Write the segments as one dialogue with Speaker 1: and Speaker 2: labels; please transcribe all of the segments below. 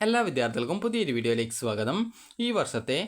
Speaker 1: എല്ലാ വിദ്യാർത്ഥികൾക്കും പുതിയൊരു വീഡിയോയിലേക്ക് സ്വാഗതം. ഈ വർഷത്തെ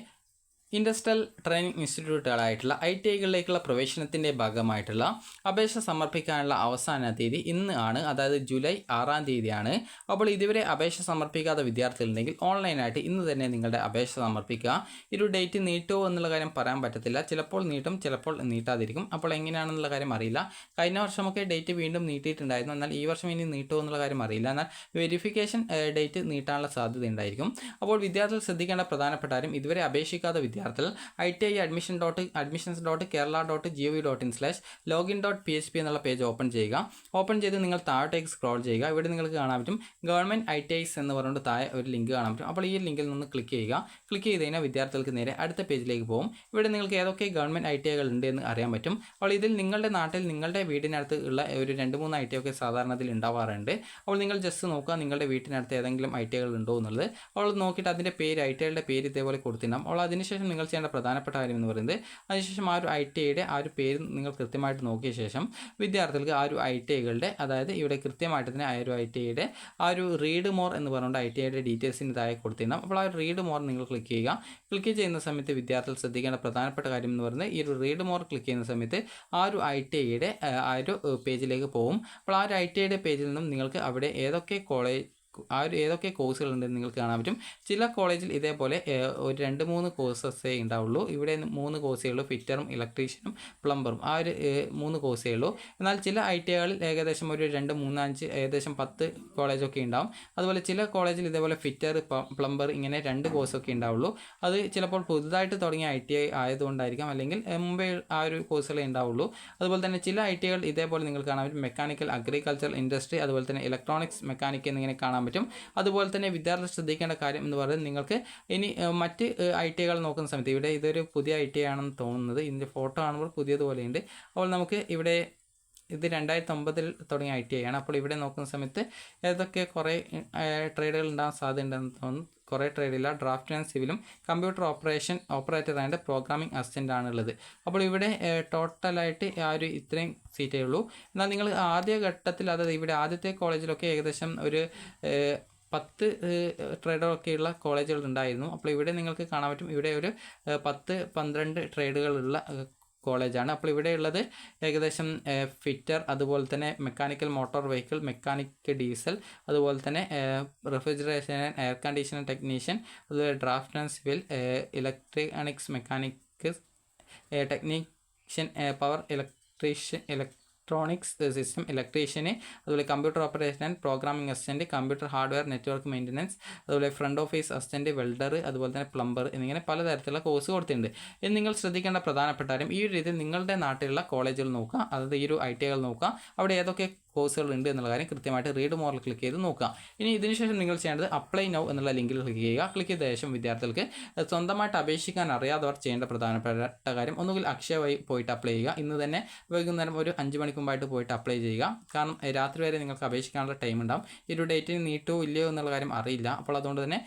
Speaker 1: ഇൻഡസ്ട്രിയൽ ട്രെയിനിങ് ഇൻസ്റ്റിറ്റ്യൂട്ടുകളായിട്ടുള്ള ITIകളിലേക്കുള്ള പ്രവേശനത്തിൻ്റെ ഭാഗമായിട്ടുള്ള അപേക്ഷ സമർപ്പിക്കാനുള്ള അവസാന തീയതി ഇന്ന് ആണ്, അതായത് ജൂലൈ 6-ാം തീയതിയാണ്. അപ്പോൾ ഇതുവരെ അപേക്ഷ സമർപ്പിക്കാത്ത വിദ്യാർത്ഥികളുണ്ടെങ്കിൽ ഓൺലൈനായിട്ട് ഇന്ന് തന്നെ നിങ്ങളുടെ അപേക്ഷ സമർപ്പിക്കുക. ഒരു ഡേറ്റ് നീട്ടുമോ എന്നുള്ള കാര്യം പറയാൻ പറ്റത്തില്ല. ചിലപ്പോൾ നീട്ടും, ചിലപ്പോൾ നീട്ടാതിരിക്കും. അപ്പോൾ എങ്ങനെയാണെന്നുള്ള കാര്യം അറിയില്ല. കഴിഞ്ഞ വർഷമൊക്കെ ഡേറ്റ് വീണ്ടും നീട്ടിയിട്ടുണ്ടായിരുന്നു. എന്നാൽ ഈ വർഷം ഇനി നീട്ടുമോ എന്നുള്ള കാര്യം അറിയില്ല. എന്നാൽ വെരിഫിക്കേഷൻ ഡേറ്റ് നീട്ടാനുള്ള സാധ്യത ഉണ്ടായിരിക്കും. അപ്പോൾ വിദ്യാർത്ഥികൾ ശ്രദ്ധിക്കേണ്ട പ്രധാനപ്പെട്ട കാര്യം, ഇതുവരെ അപേക്ഷിക്കാത്ത വിദ്യാർത്ഥികൾ ITI admission.kerala.gov.in/login.php എന്നുള്ള പേജ് ഓപ്പൺ ചെയ്യുക. ഓപ്പൺ ചെയ്ത് നിങ്ങൾ താഴോട്ടേക്ക് സ്ക്രോൾ ചെയ്യുക. ഇവിടെ നിങ്ങൾക്ക് കാണാൻ പറ്റും ഗവൺമെൻറ് ITIs എന്ന് പറഞ്ഞുകൊണ്ട് താഴെ ഒരു ലിങ്ക് കാണാൻ പറ്റും. അപ്പോൾ ഈ ലിങ്കിൽ നിന്ന് ക്ലിക്ക് ചെയ്യുക. ക്ലിക്ക് ചെയ്ത് കഴിഞ്ഞാൽ വിദ്യാർത്ഥികൾക്ക് നേരെ അടുത്ത പേജിലേക്ക് പോകും. ഇവിടെ നിങ്ങൾക്ക് ഏതൊക്കെ ഗവൺമെൻറ് ITIകൾ ഉണ്ട് എന്ന് അറിയാൻ പറ്റും. അപ്പോൾ ഇതിൽ നിങ്ങളുടെ നാട്ടിൽ നിങ്ങളുടെ വീടിനടുത്ത് ഉള്ള ഒരു 2-3 ITI ഒക്കെ സാധാരണത്തിൽ ഉണ്ടാവാറുണ്ട്. അപ്പോൾ നിങ്ങൾ ജസ്റ്റ് നോക്കുക നിങ്ങളുടെ വീട്ടിനടുത്ത് ഏതെങ്കിലും ITIകൾ ഉണ്ടോ എന്നുള്ളത്. അപ്പോൾ നോക്കിയിട്ട് അതിൻ്റെ പേര്, ITIയുടെ പേര് ഇതേപോലെ കൊടുത്തിട്ടുണ്ടാകും. അപ്പോൾ അതിനുശേഷം നിങ്ങൾ ചെയ്യേണ്ട പ്രധാനപ്പെട്ട കാര്യം എന്ന് പറയുന്നത്, അതിനുശേഷം ആ ഒരു ITIയുടെ ആ ഒരു പേര് നിങ്ങൾ കൃത്യമായിട്ട് നോക്കിയ ശേഷം വിദ്യാർത്ഥികൾക്ക് ആ ഒരു ITIകളുടെ, അതായത് ഇവിടെ കൃത്യമായിട്ട് തന്നെ ആ ഒരു ITIയുടെ ആ ഒരു റീഡ് മോർ എന്ന് പറഞ്ഞുകൊണ്ട് ITIയുടെ ഡീറ്റെയിൽസിന് താഴെ കൊടുത്തിട്ടുണ്ടാകും. അപ്പോൾ ആ ഒരു റീഡ് മോർ നിങ്ങൾ ക്ലിക്ക് ചെയ്യുക. ക്ലിക്ക് ചെയ്യുന്ന സമയത്ത് വിദ്യാർത്ഥികൾ ശ്രദ്ധിക്കേണ്ട പ്രധാനപ്പെട്ട കാര്യം എന്ന് പറയുന്നത്, ഈ ഒരു റീഡ് മോർ ക്ലിക്ക് ചെയ്യുന്ന സമയത്ത് ആ ഒരു ITIയുടെ ആ ഒരു പേജിലേക്ക് പോകും. അപ്പോൾ ആ ഒരു ITIയുടെ പേജിൽ നിന്നും നിങ്ങൾക്ക് അവിടെ ഏതൊക്കെ കോഴ്സുകളുണ്ടെന്ന് നിങ്ങൾക്ക് കാണാൻ പറ്റും. ചില കോളേജിൽ ഇതേപോലെ ഒരു 2-3 കോഴ്സസേ ഉണ്ടാവുള്ളൂ. ഇവിടെ 3 കോഴ്സേ ഉള്ളൂ, ഫിറ്ററും ഇലക്ട്രീഷ്യനും പ്ലംബറും, ആ ഒരു 3 കോഴ്സേ ഉള്ളൂ. എന്നാൽ ചില ITIകളിൽ ഏകദേശം ഒരു 2, 3, 5 ഏകദേശം 10 കോളേജൊക്കെ ഉണ്ടാവും. അതുപോലെ ചില കോളേജിൽ ഇതേപോലെ ഫിറ്റർ, പ്ലംബർ ഇങ്ങനെ 2 കോഴ്സൊക്കെ ഉണ്ടാവുള്ളൂ. അത് ചിലപ്പോൾ പുതുതായിട്ട് തുടങ്ങിയ ITI ആയതുകൊണ്ടായിരിക്കാം, അല്ലെങ്കിൽ മുമ്പേ ആ ഒരു കോഴ്സുകളെ ഉണ്ടാവുള്ളൂ. അതുപോലെ തന്നെ ചില ITIകൾ ഇതേപോലെ നിങ്ങൾക്ക് കാണാൻ പറ്റും മെക്കാനിക്കൽ, അഗ്രികൾച്ചർ, ഇൻഡസ്ട്രി, അതുപോലെ തന്നെ ഇലക്ട്രോണിക്സ്, മെക്കാനിക് എന്നിങ്ങനെ കാണാൻ പറ്റും. അതുപോലെ തന്നെ വിദ്യാർത്ഥി ശ്രദ്ധിക്കേണ്ട കാര്യം എന്ന് പറയുന്നത്, നിങ്ങൾക്ക് ഇനി മറ്റ് ITIകൾ നോക്കുന്ന സമയത്ത്, ഇവിടെ ഇതൊരു പുതിയ ITI ആണെന്ന് തോന്നുന്നത്, ഇതിൻ്റെ ഫോട്ടോ കാണുമ്പോൾ പുതിയതുപോലെയുണ്ട്. അപ്പോൾ നമുക്ക് ഇവിടെ ഇത് 2009 തുടങ്ങിയ ITI ആണ്. അപ്പോൾ ഇവിടെ നോക്കുന്ന സമയത്ത് ഏതൊക്കെ കുറേ ട്രേഡുകൾ ഉണ്ടാകാൻ സാധ്യതയുണ്ടെന്ന് തോന്നുന്നു. കുറേ ട്രേഡില്ല. ഡ്രാഫ്റ്റ് ആൻഡ് സിവിലും computer operator and programming assistant ആണുള്ളത്. അപ്പോൾ ഇവിടെ ടോട്ടലായിട്ട് ആ ഒരു ഇത്രയും സീറ്റേ ഉള്ളൂ. എന്നാൽ നിങ്ങൾ ആദ്യ ഘട്ടത്തിൽ, അതായത് ഇവിടെ ആദ്യത്തെ കോളേജിലൊക്കെ ഏകദേശം ഒരു 10 ട്രേഡുകളൊക്കെയുള്ള കോളേജുകൾ ഉണ്ടായിരുന്നു. അപ്പോൾ ഇവിടെ നിങ്ങൾക്ക് കാണാൻ പറ്റും ഇവിടെ ഒരു 10-12 ട്രേഡുകളുള്ള കോളേജാണ്. അപ്പോൾ ഇവിടെയുള്ളത് ഏകദേശം ഫിറ്റർ, അതുപോലെ തന്നെ mechanical motor vehicle, mechanic diesel, അതുപോലെ തന്നെ refrigeration and air conditioner technician, അതുപോലെ draft and civil, electronics, mechanic technician, power electrician, electronics system electrician, അതുപോലെ computer operation and programming assistant, computer hardware network maintenance, അതുപോലെ front office assistant, welder, അതുപോലെ തന്നെ plumber എന്നിങ്ങനെ പലതരത്തിലുള്ള course കൊടുത്തിട്ടുണ്ട്. ഇത് നിങ്ങൾ ശ്രദ്ധിക്കേണ്ട പ്രധാനപ്പെട്ട കാര്യം, ഈ ഒരു രീതിയിൽ നിങ്ങളുടെ നാട്ടിലുള്ള കോളേജുകൾ നോക്കുക, അതായത് ഈ ഒരു ITIകൾ നോക്കുക, അവിടെ ഏതൊക്കെ കോഴ്സുകൾ ഉണ്ട് എന്നുള്ള കാര്യം കൃത്യമായിട്ട് റീഡ് മോറിൽ ക്ലിക്ക് ചെയ്ത് നോക്കുക. ഇനി ഇതിനുശേഷം നിങ്ങൾ ചെയ്യേണ്ടത് അപ്ലൈ നൗ എന്നുള്ള ലിങ്കിൽ ക്ലിക്ക് ചെയ്യുക. ക്ലിക്ക് ചെയ്ത ശേഷം വിദ്യാർത്ഥികൾക്ക് സ്വന്തമായിട്ട് അപേക്ഷിക്കാൻ അറിയാത്തവർ ചെയ്യേണ്ട പ്രധാനപ്പെട്ട കാര്യം, ഒന്നുകിൽ അക്ഷയ വഴി പോയിട്ട് അപ്ലൈ ചെയ്യുക. ഇന്ന് തന്നെ വൈകുന്നേരം ഒരു 5 മണിക്ക് മുമ്പായിട്ട് പോയിട്ട് അപ്ലൈ ചെയ്യുക. കാരണം രാത്രി വരെ നിങ്ങൾക്ക് അപേക്ഷിക്കാനുള്ള ടൈം ഉണ്ടാവും. ഈ ഒരു ഡേറ്റിന് നീട്ടോ ഇല്ലയോ എന്നുള്ള കാര്യം അറിയില്ല. അപ്പോൾ അതുകൊണ്ട് തന്നെ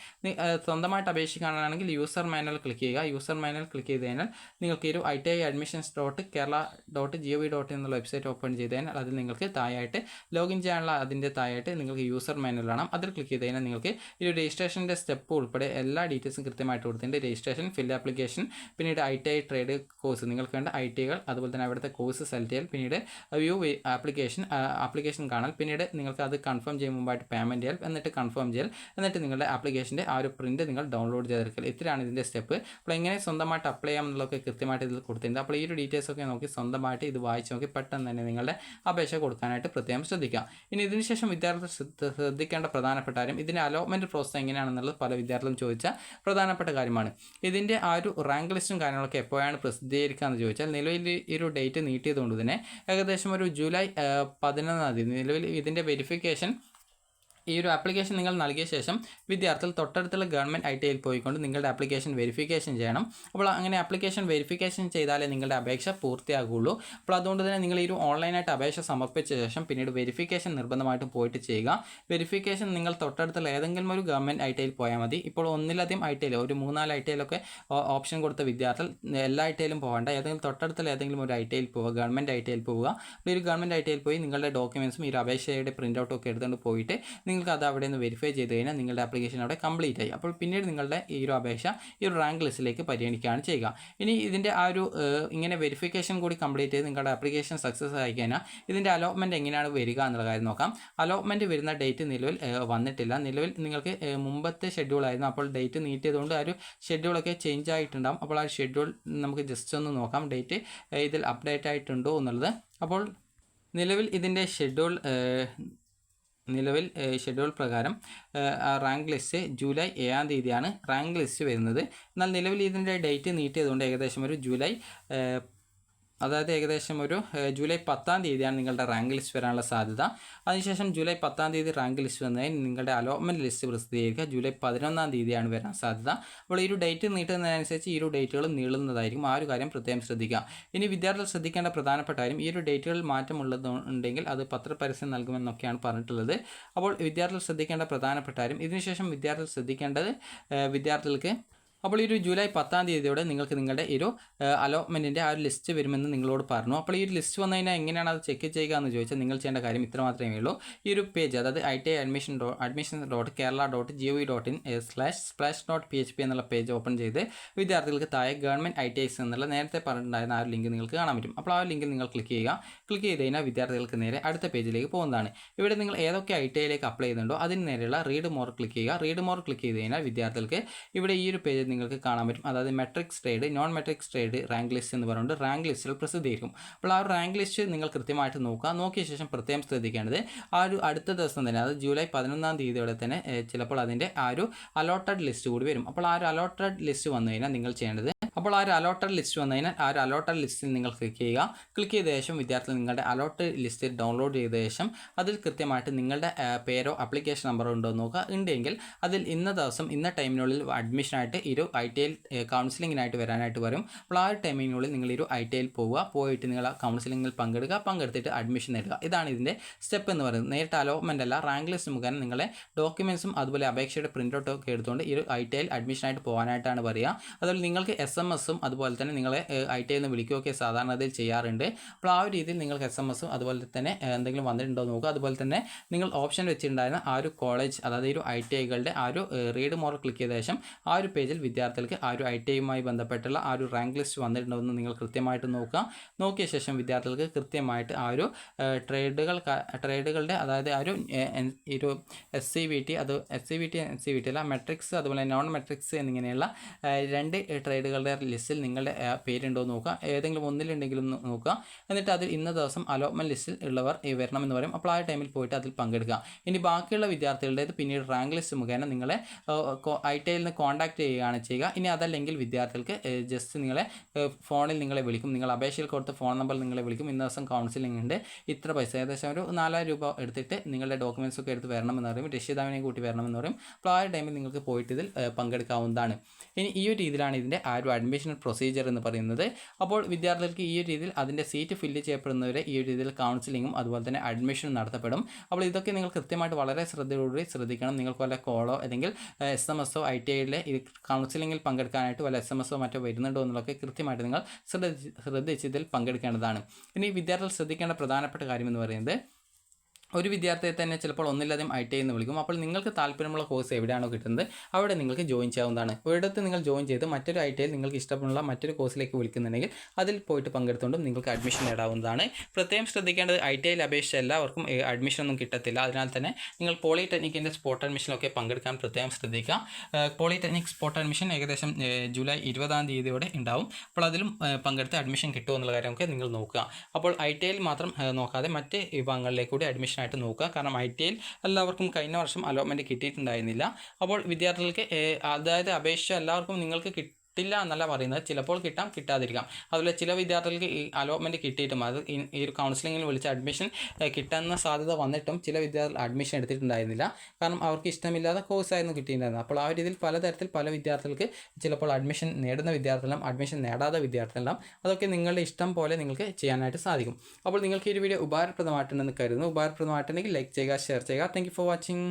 Speaker 1: സ്വന്തമായിട്ട് അപേക്ഷിക്കാനാണെങ്കിൽ യൂസർ മാനുവൽ ക്ലിക്ക് ചെയ്യുക. യൂസർ മാനുവൽ ക്ലിക്ക് ചെയ്ത് കഴിഞ്ഞാൽ നിങ്ങൾക്ക് ഒരു ITI admissions.kerala.gov.in എന്നുള്ള വെബ്സൈറ്റ് ഓപ്പൺ ചെയ്ത് കഴിഞ്ഞാൽ അതിൽ നിങ്ങൾക്ക് താഴെയായിട്ട് ലോഗിൻ ചെയ്യാനുള്ള അതിൻ്റെ താഴെയായിട്ട് നിങ്ങൾക്ക് യൂസർ മാനുവൽ കാണാം. അതിൽ ക്ലിക്ക് ചെയ്ത് കഴിഞ്ഞാൽ നിങ്ങൾക്ക് ഈ രജിസ്ട്രേഷൻ്റെ സ്റ്റെപ്പ് ഉൾപ്പെടെ എല്ലാ ഡീറ്റെയിൽസും കൃത്യമായിട്ട് കൊടുത്തിട്ടുണ്ട്. രജിസ്ട്രേഷൻ, ഫിൽ ആപ്ലിക്കേഷൻ, പിന്നീട് ITI ട്രേഡ് കോഴ്സ്, നിങ്ങൾക്ക് വേണ്ട ITIകൾ, അതുപോലെ തന്നെ അവിടുത്തെ കോഴ്സ് സെലക്ട് ചെയ്യൽ, പിന്നീട് വ്യൂ ആപ്ലിക്കേഷൻ കാണാൽ, പിന്നീട് നിങ്ങൾക്ക് അത് കൺഫേം ചെയ്യും മുമ്പായിട്ട് പേയ്മെൻറ്റ് ചെയ്യൽ, എന്നിട്ട് കൺഫേം ചെയ്യൽ, എന്നിട്ട് നിങ്ങളുടെ ആപ്ലിക്കേഷൻ്റെ ആ ഒരു പ്രിൻറ്റ് നിങ്ങൾ ഡൗൺലോഡ് ചെയ്തെടുക്കൽ. ഇത്രയാണ് ഇതിൻ്റെ സ്റ്റെപ്പ്. അപ്പോൾ എങ്ങനെ സ്വന്തമായിട്ട് അപ്ലൈ ചെയ്യാമെന്നുള്ളതൊക്കെ കൃത്യമായിട്ട് ഇതിൽ കൊടുത്തിട്ടുണ്ട്. അപ്പോൾ ഈ ഒരു ഡീറ്റെയിൽസ് ഒക്കെ നോക്കി സ്വന്തമായിട്ട് ഇത് വായിച്ച് നോക്കി പെട്ടെന്ന് തന്നെ നിങ്ങളുടെ അപേക്ഷ കൊടുക്കാനായിട്ട് പ്രത്യേകം ശ്രദ്ധിക്കാം. ഇനി ഇതിനുശേഷം വിദ്യാർത്ഥികൾ ശ്രദ്ധിക്കേണ്ട പ്രധാനപ്പെട്ട കാര്യം, ഇതിൻ്റെ അലോട്ട്മെൻറ്റ് പ്രോസസ് എങ്ങനെയാണെന്നുള്ളത് പല വിദ്യാർത്ഥികളും ചോദിച്ച പ്രധാനപ്പെട്ട കാര്യമാണ്. ഇതിൻ്റെ ആ ഒരു റാങ്ക് ലിസ്റ്റും കാര്യങ്ങളൊക്കെ എപ്പോഴാണ് പ്രസിദ്ധീകരിക്കുക എന്ന് ചോദിച്ചാൽ, നിലവിൽ ഈ ഒരു ഡേറ്റ് നീട്ടിയതുകൊണ്ട് തന്നെ ഏകദേശം ഒരു ജൂലൈ 11-ാം തീയതി നിലവിൽ ഇതിൻ്റെ വെരിഫിക്കേഷൻ ഈ ഒരു ആപ്ലിക്കേഷൻ നിങ്ങൾ നൽകിയ ശേഷം വിദ്യാർത്ഥികൾ തൊട്ടടുത്തുള്ള ഗവൺമെൻറ് ITIയിൽ പോയിക്കൊണ്ട് നിങ്ങളുടെ ആപ്ലിക്കേഷൻ വെരിഫിക്കേഷൻ ചെയ്യണം. അപ്പോൾ അങ്ങനെ ആപ്ലിക്കേഷൻ വെരിഫിക്കേഷൻ ചെയ്താലേ നിങ്ങളുടെ അപേക്ഷ പൂർത്തിയാകുള്ളൂ. അപ്പോൾ അതുകൊണ്ട് തന്നെ നിങ്ങൾ ഈ ഒരു ഓൺലൈനായിട്ട് അപേക്ഷ സമർപ്പിച്ച ശേഷം പിന്നീട് വെരിഫിക്കേഷൻ നിർബന്ധമായിട്ടും പോയിട്ട് ചെയ്യുക. വെരിഫിക്കേഷൻ നിങ്ങൾ തൊട്ടടുത്തുള്ള ഏതെങ്കിലും ഒരു ഗവൺമെൻറ് ITIയിൽ പോയാൽ മതി. ഇപ്പോൾ ഒന്നിലധികം ITIയിൽ, ഒരു 3-4 ITIയിലൊക്കെ ഓപ്ഷൻ കൊടുത്ത വിദ്യാർത്ഥികൾ എല്ലാ ITIയിലും പോകേണ്ട, ഏതെങ്കിലും തൊട്ടടുത്തുള്ള ഏതെങ്കിലും ഒരു ITIയിൽ പോവുക, ഗവൺമെൻറ് ITIയിൽ പോവുക. അപ്പോൾ ഈ ഒരു ഗവൺമെൻറ് ITIയിൽ പോയി നിങ്ങളുടെ ഡോക്യുമെൻറ്റ്സും ഈ ഒരു അപേക്ഷയുടെ പ്രിൻ്റ് ഔട്ടൊക്കെ എടുത്തുകൊണ്ട് പോയിട്ട് നിങ്ങൾ നിങ്ങൾക്ക് അത് അവിടെ നിന്ന് വെരിഫൈ ചെയ്ത് കഴിഞ്ഞാൽ നിങ്ങളുടെ ആപ്ലിക്കേഷൻ അവിടെ കംപ്ലീറ്റ് ആയി. അപ്പോൾ പിന്നീട് നിങ്ങളുടെ ഈ ഒരു അപേക്ഷ ഈ ഒരു റാങ്ക് ലിസ്റ്റിലേക്ക് പരിഗണിക്കുകയാണ് ചെയ്യുക. ഇനി ഇതിൻ്റെ ആ ഒരു ഇങ്ങനെ വെരിഫിക്കേഷൻ കൂടി കംപ്ലീറ്റ് ചെയ്ത് നിങ്ങളുടെ ആപ്ലിക്കേഷൻ സക്സസ് ആയി കഴിഞ്ഞാൽ ഇതിൻ്റെ അലോട്ട്മെൻറ്റ് എങ്ങനെയാണ് വരിക എന്നുള്ള കാര്യം നോക്കാം. അലോട്ട്മെൻറ്റ് വരുന്ന ഡേറ്റ് നിലവിൽ വന്നിട്ടില്ല. നിലവിൽ നിങ്ങൾക്ക് മുമ്പത്തെ ഷെഡ്യൂളായിരുന്നു. അപ്പോൾ ഡേറ്റ് നീട്ടിയതുകൊണ്ട് ആ ഒരു ഷെഡ്യൂളൊക്കെ ചേഞ്ച് ആയിട്ടുണ്ടാകും. അപ്പോൾ ആ ഷെഡ്യൂൾ നമുക്ക് ജസ്റ്റ് ഒന്ന് നോക്കാം, ഡേറ്റ് ഇതിൽ അപ്ഡേറ്റ് ആയിട്ടുണ്ടോ എന്നുള്ളത്. അപ്പോൾ നിലവിൽ ഇതിൻ്റെ ഷെഡ്യൂൾ പ്രകാരം റാങ്ക് ലിസ്റ്റ് ജൂലൈ 7-ാം തീയതിയാണ് റാങ്ക് ലിസ്റ്റ് വരുന്നത്. എന്നാൽ നിലവിൽ ഇതിൻ്റെ ഡേറ്റ് നീട്ടിയതുകൊണ്ട് ഏകദേശം ഒരു ജൂലൈ 10-ാം തീയതിയാണ് നിങ്ങളുടെ റാങ്ക് ലിസ്റ്റ് വരാനുള്ള സാധ്യത. അതിനുശേഷം ജൂലൈ 10-ാം തീയതി റാങ്ക് ലിസ്റ്റ് വന്നതിന് നിങ്ങളുടെ അലോട്ട്മെൻറ്റ് ലിസ്റ്റ് പ്രസിദ്ധീകരിക്കുക ജൂലൈ 11-ാം തീയതിയാണ് വരാൻ സാധ്യത. അപ്പോൾ ഈ ഒരു ഡേറ്റ് നീട്ടുന്നതിനനുസരിച്ച് ഈ ഒരു ഡേറ്റുകൾ നീളുന്നതായിരിക്കും. ആ ഒരു കാര്യം പ്രത്യേകം ശ്രദ്ധിക്കുക. ഇനി വിദ്യാർത്ഥികൾ ശ്രദ്ധിക്കേണ്ട പ്രധാനപ്പെട്ട കാര്യം, ഈ ഒരു ഡേറ്റുകളിൽ മാറ്റമുള്ളതുണ്ടെങ്കിൽ അത് പത്രപരസ്യം നൽകുമെന്നൊക്കെയാണ് പറഞ്ഞിട്ടുള്ളത്. അപ്പോൾ വിദ്യാർത്ഥികൾ ശ്രദ്ധിക്കേണ്ട പ്രധാനപ്പെട്ട കാര്യം, ഇതിനുശേഷം വിദ്യാർത്ഥികൾ ശ്രദ്ധിക്കേണ്ടത് വിദ്യാർത്ഥികൾക്ക് അപ്പോൾ ഈ ഒരു ജൂലൈ 10-ാം തീയതിയോടെ നിങ്ങൾക്ക് നിങ്ങളുടെ ഒരു അലോട്ട്മെൻറ്റിൻ്റെ ആ ഒരു ലിസ്റ്റ് വരുമെന്ന് നിങ്ങളോട് പറഞ്ഞു. അപ്പോൾ ഈ ഒരു ലിസ്റ്റ് വന്നു കഴിഞ്ഞാൽ എങ്ങനെയാണ് അത് ചെക്ക് ചെയ്യുക എന്ന് ചോദിച്ചാൽ നിങ്ങൾ ചെയ്യേണ്ട കാര്യം ഇത്ര മാത്രമേ ഉള്ളൂ. ഈ ഒരു പേജ്, അതായത് ITI admission.gov.in/splash.php എന്നുള്ള പേജ് ഓപ്പൺ ചെയ്ത് വിദ്യാർത്ഥികൾക്ക് താഴെ ഗവൺമെൻറ് ITIs എന്നുള്ള നേരത്തെ പറഞ്ഞിട്ടുണ്ടായിരുന്ന ആ ഒരു ലിങ്ക് നിങ്ങൾക്ക് കാണാൻ പറ്റും. അപ്പോൾ ആ ലിങ്കിൽ നിങ്ങൾ ക്ലിക്ക് ചെയ്ത് കഴിഞ്ഞാൽ വിദ്യാർത്ഥികൾക്ക് നേരെ അടുത്ത പേജിലേക്ക് പോകുന്നതാണ്. ഇവിടെ നിങ്ങൾ ഏതൊക്കെ ITIയിലേക്ക് അപ്ലൈ ചെയ്യുന്നുണ്ടോ അതിന് നേരെയുള്ള റീഡ് മോർ ക്ലിക്ക് ചെയ്യുക. റീഡ് മോർ ക്ലിക്ക് ചെയ്ത് കഴിഞ്ഞാൽ വിദ്യാർത്ഥികൾക്ക് ഇവിടെ ഈ ഒരു പേജ് നിങ്ങൾക്ക് കാണാൻ പറ്റും. അതായത് matrix trade, non matrix trade rank list എന്ന് പറഞ്ഞുകൊണ്ട് റാങ്ക് ലിസ്റ്റുകൾ പ്രസിദ്ധീകരിക്കും. അപ്പോൾ ആ ഒരു റാങ്ക് ലിസ്റ്റ് നിങ്ങൾ കൃത്യമായിട്ട് നോക്കുക. നോക്കിയ ശേഷം പ്രത്യേകം ശ്രദ്ധിക്കേണ്ടത് ആ ഒരു അടുത്ത ദിവസം തന്നെ, അതായത് ജൂലൈ 11-ാം തീയതിയോടെ തന്നെ ചിലപ്പോൾ അതിൻ്റെ ആ ഒരു അലോട്ടഡ് ലിസ്റ്റ് കൂടി വരും. അപ്പോൾ ആ ഒരു അലോട്ടഡ് ലിസ്റ്റ് വന്നു കഴിഞ്ഞാൽ നിങ്ങൾ ചെയ്യേണ്ടത്, അപ്പോൾ ആ ഒരു അലോട്ടഡ് ലിസ്റ്റ് വന്നു കഴിഞ്ഞാൽ ആ ഒരു അലോട്ടഡ് ലിസ്റ്റിൽ നിങ്ങൾ ക്ലിക്ക് ചെയ്യുക. ക്ലിക്ക് ചെയ്ത ശേഷം വിദ്യാർത്ഥികൾ നിങ്ങളുടെ അലോട്ടഡ് ലിസ്റ്റ് ഡൗൺലോഡ് ചെയ്ത ശേഷം അതിൽ കൃത്യമായിട്ട് നിങ്ങളുടെ പേരോ ആപ്ലിക്കേഷൻ നമ്പറോ ഉണ്ടോ എന്ന് നോക്കുക. ഉണ്ടെങ്കിൽ അതിൽ ഇന്ന ദിവസം ഇന്ന ടൈമിനുള്ളിൽ അഡ്മിഷനായിട്ട് ഈ ഒരു ITIയിൽ കൗൺസിലിങ്ങിനായിട്ട് വരാനായിട്ട് വരും. അപ്പോൾ ആ ഒരു ടൈമിനുള്ളിൽ നിങ്ങൾ ഈ ഒരു ITIയിൽ പോയിട്ട് നിങ്ങൾ ആ കൗൺസിലിങ്ങിൽ പങ്കെടുത്തിട്ട് അഡ്മിഷൻ നേടുക. ഇതാണ് ഇതിൻ്റെ സ്റ്റെപ്പ് എന്ന് പറയുന്നത്. നേരിട്ട് അലോട്ട്മെൻ്റ് അല്ല, റാങ്ക് ലിസ്റ്റ് മുഖേന നിങ്ങളെ ഡോക്യുമെൻറ്റ്സും അതുപോലെ അപേക്ഷയുടെ പ്രിൻ്റൗട്ടൊക്കെ എടുത്തുകൊണ്ട് ഈ ഒരു ITIയിൽ അഡ്മിഷനായിട്ട് പോകാനായിട്ടാണ് പറയുക. അതുപോലെ നിങ്ങൾക്ക് SMS-ഉം അതുപോലെ തന്നെ നിങ്ങളെ ITIയിൽ നിന്ന് വിളിക്കുകയൊക്കെ സാധാരണ അതിൽ ചെയ്യാറുണ്ട്. അപ്പോൾ ആ ഒരു രീതിയിൽ നിങ്ങൾക്ക് SMS-ഉം അതുപോലെ തന്നെ എന്തെങ്കിലും വന്നിട്ടുണ്ടോ എന്ന് നോക്കുക. അതുപോലെ തന്നെ നിങ്ങൾ ഓപ്ഷൻ വെച്ചിട്ടുണ്ടായിരുന്ന ആ ഒരു കോളേജ്, അതായത് ഒരു ITIകളുടെ ആ ഒരു റീഡ് മോർ ക്ലിക്ക് ചെയ്ത ശേഷം ആ ഒരു പേജിൽ വിദ്യാർത്ഥികൾക്ക് ആ ഒരു ITIയുമായി ബന്ധപ്പെട്ടുള്ള ആ ഒരു റാങ്ക് ലിസ്റ്റ് വന്നിട്ടുണ്ടോ എന്ന് നിങ്ങൾ കൃത്യമായിട്ട് നോക്കുക. നോക്കിയ ശേഷം വിദ്യാർത്ഥികൾക്ക് കൃത്യമായിട്ട് ആ ഒരു ട്രേഡുകളുടെ, അതായത് ആ ഒരു SCVT, അത് SCVT അല്ല, മെട്രിക്സ് അതുപോലെ നോൺ മെട്രിക്സ് എന്നിങ്ങനെയുള്ള 2 ട്രേഡുകളുടെ ലിസ്റ്റിൽ നിങ്ങളുടെ പേരുണ്ടോ എന്ന് നോക്കുക. ഏതെങ്കിലും ഒന്നിലുണ്ടെങ്കിലും നോക്കുക. എന്നിട്ട് അതിൽ ഇന്ന ദിവസം അലോട്ട്മെൻറ്റ് ലിസ്റ്റിൽ ഉള്ളവർ വരണമെന്ന് പറയും. അപ്പോൾ ആ ടൈമിൽ പോയിട്ട് അതിൽ പങ്കെടുക്കുക. ഇനി ബാക്കിയുള്ള വിദ്യാർത്ഥികളുടേത് പിന്നീട് റാങ്ക് ലിസ്റ്റ് മുഖേന നിങ്ങളെ ITIയിൽ നിന്ന് കോൺടാക്ട് ചെയ്യുകയാണ് ചെയ്യുക. ഇനി അതല്ലെങ്കിൽ വിദ്യാർത്ഥികൾക്ക് ജസ്റ്റ് ഫോണിൽ നിങ്ങളെ വിളിക്കും. നിങ്ങൾ അപേക്ഷയിൽ കൊടുത്ത ഫോൺ നമ്പറിൽ നിങ്ങളെ വിളിക്കും. ഇന്ന ദിവസം കൗൺസിലിംഗ് ഉണ്ട്, ഇത്ര പൈസ, ഏകദേശം ഒരു 4000 രൂപ എടുത്തിട്ട് നിങ്ങളുടെ ഡോക്യുമെൻറ്റ്സ് ഒക്കെ എടുത്ത് വരണമെന്ന് പറയും. രക്ഷിതാവിനെ കൂട്ടി വരണമെന്ന് പറയും. അപ്പോൾ ആ ടൈമിൽ നിങ്ങൾക്ക് പോയിട്ട് ഇതിൽ പങ്കെടുക്കാവുന്നതാണ്. ഇനി ഈ ഒരു രീതിയിലാണ് ഇതിൻ്റെ ആ ഒരു അഡ്മിഷൻ പ്രൊസീജിയർ എന്ന് പറയുന്നത്. അപ്പോൾ വിദ്യാർത്ഥികൾക്ക് ഈ ഒരു രീതിയിൽ അതിൻ്റെ സീറ്റ് ഫില്ല് ചെയ്യപ്പെടുന്നവരെ ഈ ഒരു രീതിയിൽ കൗൺസിലിങ്ങും അതുപോലെ തന്നെ അഡ്മിഷനും നടത്തപ്പെടും. അപ്പോൾ ഇതൊക്കെ നിങ്ങൾ കൃത്യമായിട്ട് വളരെ ശ്രദ്ധയോടുകൂടി ശ്രദ്ധിക്കണം. നിങ്ങൾക്ക് വല്ല കോളോ അല്ലെങ്കിൽ SMS-ഓ ITIയിലെ ഈ കൗൺസിലിങ്ങിൽ പങ്കെടുക്കാനായിട്ട് വല്ല SMS-ഓ മറ്റോ വരുന്നുണ്ടോ എന്നുള്ളതൊക്കെ കൃത്യമായിട്ട് നിങ്ങൾ ശ്രദ്ധിച്ച് ഇതിൽ പങ്കെടുക്കേണ്ടതാണ്. ഇനി വിദ്യാർത്ഥികൾ ശ്രദ്ധിക്കേണ്ട പ്രധാനപ്പെട്ട കാര്യം എന്ന് പറയുന്നത്, ഒരു വിദ്യാർത്ഥിയെ തന്നെ ചിലപ്പോൾ ഒന്നിലധികം ITI എന്ന് വിളിക്കും. അപ്പോൾ നിങ്ങൾക്ക് താല്പര്യമുള്ള കോഴ്സ് എവിടെയാണോ കിട്ടുന്നത് അവിടെ നിങ്ങൾക്ക് ജോയിൻ ചെയ്യാവുന്നതാണ്. ഒരിടത്ത് നിങ്ങൾ ജോയിൻ ചെയ്ത് മറ്റൊരു ITIയിൽ നിങ്ങൾക്ക് ഇഷ്ടമുള്ള മറ്റൊരു കോഴ്സിലേക്ക് വിളിക്കുന്നുണ്ടെങ്കിൽ അതിൽ പോയിട്ട് പങ്കെടുത്തുകൊണ്ടും നിങ്ങൾക്ക് അഡ്മിഷൻ നേടാവുന്നതാണ്. പ്രത്യേകം ശ്രദ്ധിക്കേണ്ടത്, ITIയിൽ അപേക്ഷിച്ച എല്ലാവർക്കും അഡ്മിഷനൊന്നും കിട്ടത്തില്ല. അതിനാൽ തന്നെ നിങ്ങൾ പോളിടെക്നിക്കിൻ്റെ സ്പോട്ട് അഡ്മിഷനൊക്കെ പങ്കെടുക്കാൻ പ്രത്യേകം ശ്രദ്ധിക്കുക. പോളിടെക്നിക് സ്പോട്ട് അഡ്മിഷൻ ഏകദേശം ജൂലൈ 20-ാം തീയതിയോടെ ഉണ്ടാവും. അപ്പോൾ അതിലും പങ്കെടുത്ത് അഡ്മിഷൻ കിട്ടുമോ എന്നുള്ള കാര്യമൊക്കെ നിങ്ങൾ നോക്കുക. അപ്പോൾ ITIയിൽ മാത്രം നോക്കാതെ മറ്റ് വിഭാഗങ്ങളിലേക്ക് കൂടി അഡ്മിഷൻ ആയിട്ട് നോക്കുക. കാരണം ITIയിൽ എല്ലാവർക്കും കഴിഞ്ഞ വർഷം അലോട്ട്മെൻറ്റ് കിട്ടിയിട്ടുണ്ടായിരുന്നില്ല. അപ്പോൾ വിദ്യാർത്ഥികൾക്ക്, അതായത് അപേക്ഷ എല്ലാവർക്കും നിങ്ങൾക്ക് കിട്ടില്ല എന്നല്ല പറയുന്നത്, ചിലപ്പോൾ കിട്ടാം, കിട്ടാതിരിക്കാം. അതുപോലെ ചില വിദ്യാർത്ഥികൾക്ക് ഈ അലോട്ട്മെൻറ്റ് കിട്ടിയിട്ടും അത് ഈ ഒരു കൗൺസിലിങ്ങിൽ വിളിച്ച് അഡ്മിഷൻ കിട്ടുന്ന സാധ്യത വന്നിട്ടും ചില വിദ്യാർത്ഥികൾ അഡ്മിഷൻ എടുത്തിട്ടുണ്ടായിരുന്നില്ല. കാരണം അവർക്ക് ഇഷ്ടമില്ലാത്ത കോഴ്സായിരുന്നു കിട്ടിയിട്ടുണ്ടായിരുന്നത്. അപ്പോൾ ആ ഒരു രീതിയിൽ പലതരത്തിൽ പല വിദ്യാർത്ഥികൾക്ക് ചിലപ്പോൾ അഡ്മിഷൻ നേടുന്ന വിദ്യാർത്ഥികളും അഡ്മിഷൻ നേടാത്ത വിദ്യാർത്ഥികളും, അതൊക്കെ നിങ്ങളുടെ ഇഷ്ടം പോലെ നിങ്ങൾക്ക് ചെയ്യാനായിട്ട് സാധിക്കും. അപ്പോൾ നിങ്ങൾക്ക് ഈ ഒരു വീഡിയോ ഉപകാരപ്രദമായിട്ടുണ്ടെന്ന് കരുതുന്നു. ഉപകാരപ്രദമായിട്ടുണ്ടെങ്കിൽ ലൈക്ക് ചെയ്യുക, ഷെയർ ചെയ്യുക. Thank you for watching.